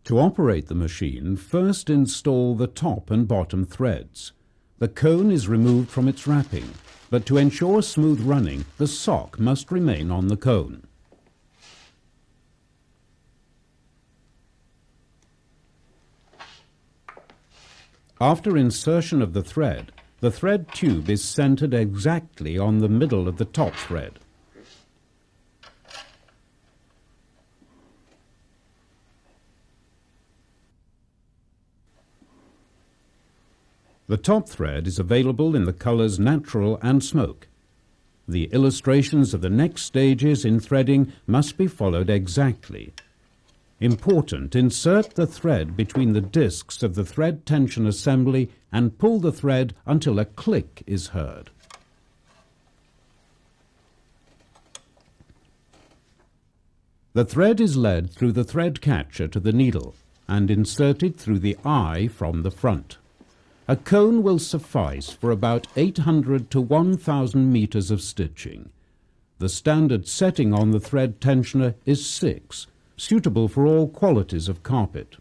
To operate the machine, first install the top and bottom threads. The cone is removed from its wrapping, but to ensure smooth running, the sock must remain on the cone. After insertion of the thread tube is centered exactly on the middle of the top thread. The top thread is available in the colors natural and smoke. The illustrations of the next stages in threading must be followed exactly. Important, insert the thread between the discs of the thread tension assembly and pull the thread until a click is heard. The thread is led through the thread catcher to the needle and inserted through the eye from the front. A cone will suffice for about 800 to 1,000 meters of stitching. The standard setting on the thread tensioner is 6, suitable for all qualities of carpet.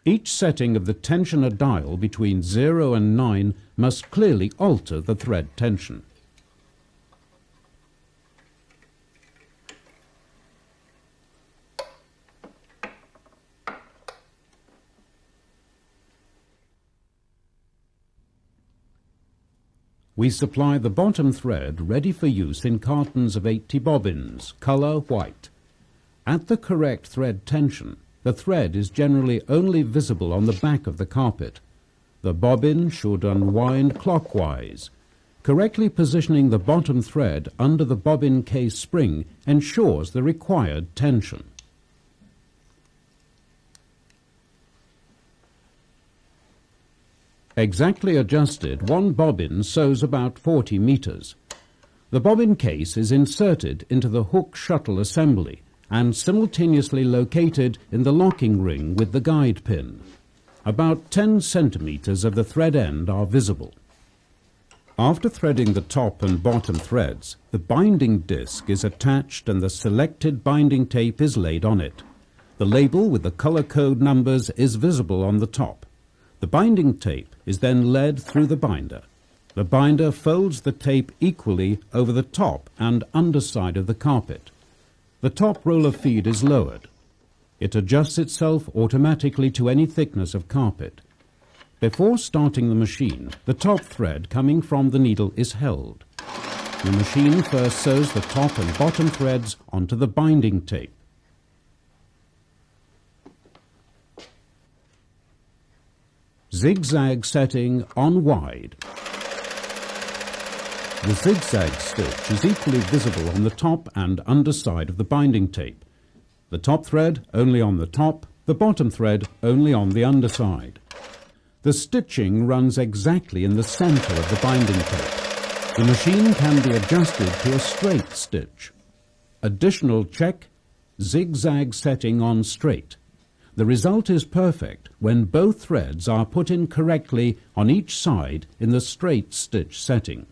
Each setting of the tensioner dial between 0 and 9 must clearly alter the thread tension. We supply the bottom thread ready for use in cartons of 80 bobbins, color white. At the correct thread tension, the thread is generally only visible on the back of the carpet. The bobbin should unwind clockwise. Correctly positioning the bottom thread under the bobbin case spring ensures the required tension. Exactly adjusted, one bobbin sews about 40 meters. The bobbin case is inserted into the hook shuttle assembly and simultaneously located in the locking ring with the guide pin. About 10 centimeters of the thread end are visible. After threading the top and bottom threads, the binding disc is attached and the selected binding tape is laid on it. The label with the color code numbers is visible on the top. The binding tape is then led through the binder. The binder folds the tape equally over the top and underside of the carpet. The top roller feed is lowered. It adjusts itself automatically to any thickness of carpet. Before starting the machine, the top thread coming from the needle is held. The machine first sews the top and bottom threads onto the binding tape. Zigzag setting on wide. The zigzag stitch is equally visible on the top and underside of the binding tape. The top thread only on the top, the bottom thread only on the underside. The stitching runs exactly in the center of the binding tape. The machine can be adjusted to a straight stitch. Additional check, zigzag setting on straight. The result is perfect when both threads are put in correctly on each side in the straight stitch setting.